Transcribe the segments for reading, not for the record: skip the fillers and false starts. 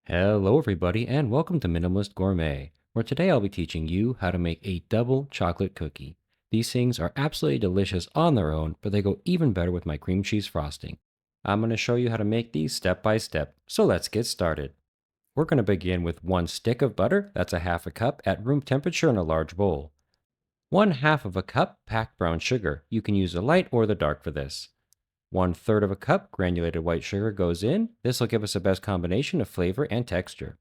Hello, everybody, and welcome to Minimalist Gourmet, where today I'll be teaching you how to make a double chocolate cookie. These things are absolutely delicious on their own, but they go even better with my cream cheese frosting. I'm going to show you how to make these step by step, so let's get started. We're going to begin with one stick of butter, that's a half a cup, at room temperature in a large bowl. One half of a cup packed brown sugar. You can use the light or the dark for this. One third of a cup granulated white sugar goes in. This will give us the best combination of flavor and texture.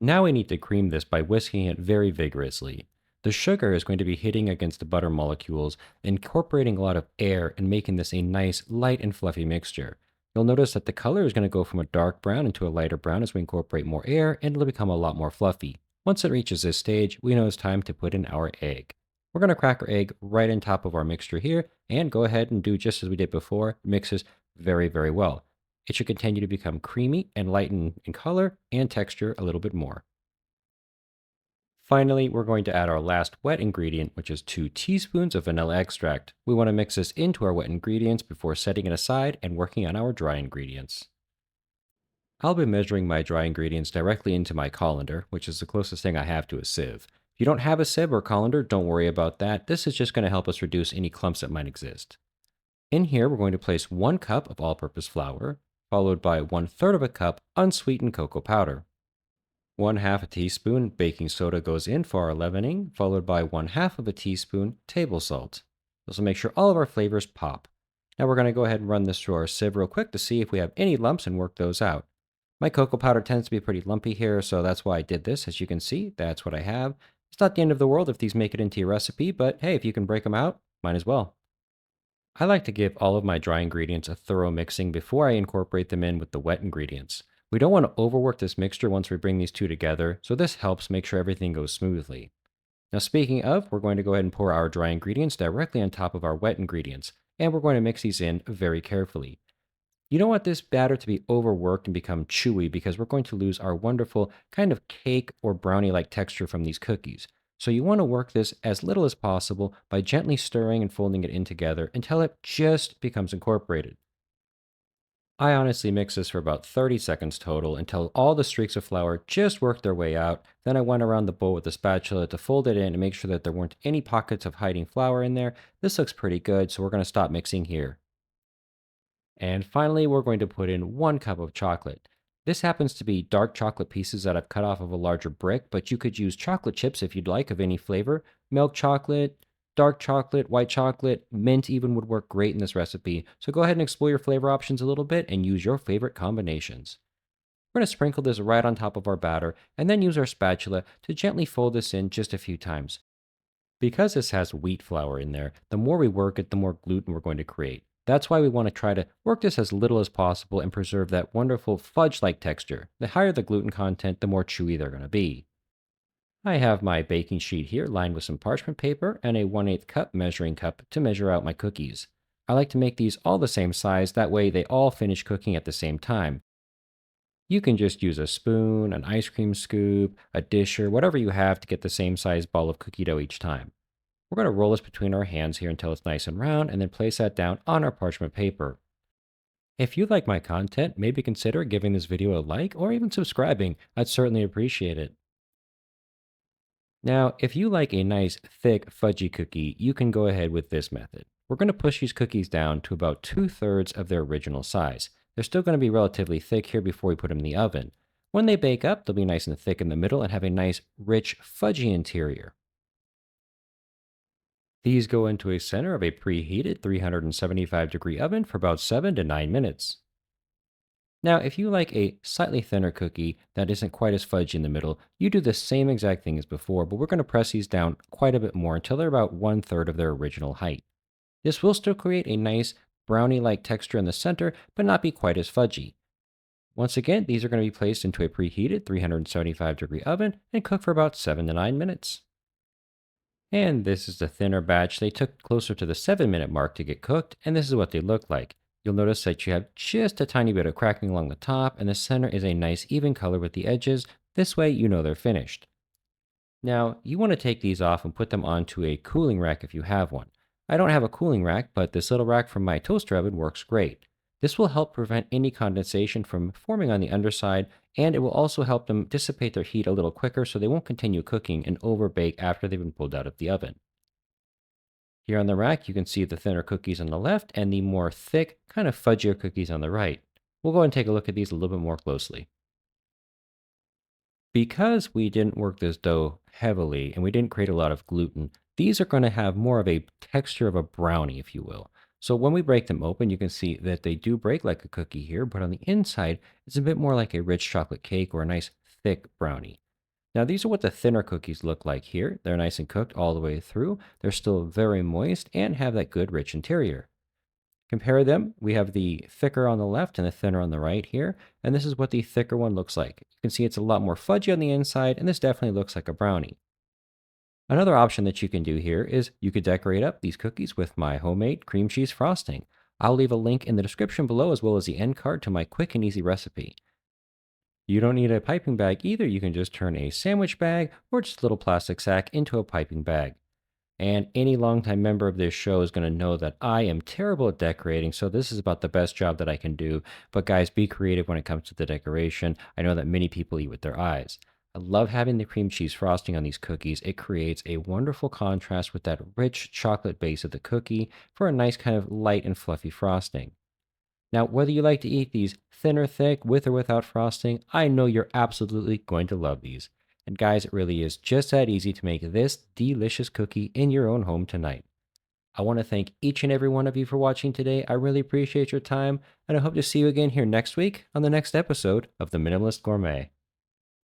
Now we need to cream this by whisking it very vigorously. The sugar is going to be hitting against the butter molecules, incorporating a lot of air and making this a nice, light and fluffy mixture. You'll notice that the color is going to go from a dark brown into a lighter brown as we incorporate more air, and it'll become a lot more fluffy. Once it reaches this stage, we know it's time to put in our egg. We're going to crack our egg right on top of our mixture here, and go ahead and do just as we did before. Mix this very, very well. It should continue to become creamy and lighten in color and texture a little bit more. Finally, we're going to add our last wet ingredient, which is 2 teaspoons of vanilla extract. We want to mix this into our wet ingredients before setting it aside and working on our dry ingredients. I'll be measuring my dry ingredients directly into my colander, which is the closest thing I have to a sieve. If you don't have a sieve or colander, don't worry about that. This is just going to help us reduce any clumps that might exist. In here, we're going to place 1 cup of all-purpose flour, followed by 1/3 of a cup unsweetened cocoa powder. 1/2 a teaspoon baking soda goes in for our leavening, followed by 1/2 of a teaspoon table salt. This will make sure all of our flavors pop. Now we're going to go ahead and run this through our sieve real quick to see if we have any lumps and work those out. My cocoa powder tends to be pretty lumpy here, so that's why I did this. As you can see, that's what I have. It's not the end of the world if these make it into your recipe, but hey, if you can break them out, might as well. I like to give all of my dry ingredients a thorough mixing before I incorporate them in with the wet ingredients. We don't want to overwork this mixture once we bring these two together, so this helps make sure everything goes smoothly. Now speaking of, we're going to go ahead and pour our dry ingredients directly on top of our wet ingredients, and we're going to mix these in very carefully. You don't want this batter to be overworked and become chewy because we're going to lose our wonderful kind of cake or brownie-like texture from these cookies. So you want to work this as little as possible by gently stirring and folding it in together until it just becomes incorporated. I honestly mixed this for about 30 seconds total until all the streaks of flour just worked their way out. Then I went around the bowl with a spatula to fold it in and make sure that there weren't any pockets of hiding flour in there. This looks pretty good, so we're going to stop mixing here. And finally, we're going to put in 1 cup of chocolate. This happens to be dark chocolate pieces that I've cut off of a larger brick, but you could use chocolate chips if you'd like of any flavor. Milk chocolate, dark chocolate, white chocolate, mint even would work great in this recipe. So go ahead and explore your flavor options a little bit and use your favorite combinations. We're going to sprinkle this right on top of our batter and then use our spatula to gently fold this in just a few times. Because this has wheat flour in there, the more we work it, the more gluten we're going to create. That's why we want to try to work this as little as possible and preserve that wonderful fudge-like texture. The higher the gluten content, the more chewy they're going to be. I have my baking sheet here lined with some parchment paper and a 1/8 cup measuring cup to measure out my cookies. I like to make these all the same size, that way they all finish cooking at the same time. You can just use a spoon, an ice cream scoop, a disher, whatever you have to get the same size ball of cookie dough each time. We're going to roll this between our hands here until it's nice and round, and then place that down on our parchment paper. If you like my content, maybe consider giving this video a like or even subscribing. I'd certainly appreciate it. Now, if you like a nice, thick, fudgy cookie, you can go ahead with this method. We're going to push these cookies down to about 2/3 of their original size. They're still going to be relatively thick here before we put them in the oven. When they bake up, they'll be nice and thick in the middle and have a nice, rich, fudgy interior. These go into a center of a preheated 375-degree oven for about 7 to 9 minutes. Now, if you like a slightly thinner cookie that isn't quite as fudgy in the middle, you do the same exact thing as before, but we're going to press these down quite a bit more until they're about 1/3 of their original height. This will still create a nice brownie-like texture in the center, but not be quite as fudgy. Once again, these are going to be placed into a preheated 375-degree oven and cook for about 7 to 9 minutes. And this is the thinner batch. They took closer to the 7-minute mark to get cooked, and this is what they look like. You'll notice that you have just a tiny bit of cracking along the top, and the center is a nice even color with the edges. This way you know they're finished. Now, you want to take these off and put them onto a cooling rack if you have one. I don't have a cooling rack, but this little rack from my toaster oven works great. This will help prevent any condensation from forming on the underside, and it will also help them dissipate their heat a little quicker so they won't continue cooking and overbake after they've been pulled out of the oven. Here on the rack, you can see the thinner cookies on the left and the more thick, kind of fudgier cookies on the right. We'll go and take a look at these a little bit more closely. Because we didn't work this dough heavily and we didn't create a lot of gluten, these are going to have more of a texture of a brownie, if you will. So when we break them open, you can see that they do break like a cookie here, but on the inside, it's a bit more like a rich chocolate cake or a nice thick brownie. Now, these are what the thinner cookies look like here. They're nice and cooked all the way through. They're still very moist and have that good rich interior. Compare them. We have the thicker on the left and the thinner on the right here. And this is what the thicker one looks like. You can see it's a lot more fudgy on the inside, and this definitely looks like a brownie. Another option that you can do here is you could decorate up these cookies with my homemade cream cheese frosting. I'll leave a link in the description below as well as the end card to my quick and easy recipe. You don't need a piping bag either. You can just turn a sandwich bag or just a little plastic sack into a piping bag. And any longtime member of this show is going to know that I am terrible at decorating, so this is about the best job that I can do. But guys, be creative when it comes to the decoration. I know that many people eat with their eyes. I love having the cream cheese frosting on these cookies. It creates a wonderful contrast with that rich chocolate base of the cookie for a nice kind of light and fluffy frosting. Now, whether you like to eat these thin or thick, with or without frosting, I know you're absolutely going to love these. And guys, it really is just that easy to make this delicious cookie in your own home tonight. I want to thank each and every one of you for watching today. I really appreciate your time, and I hope to see you again here next week on the next episode of The Minimalist Gourmet.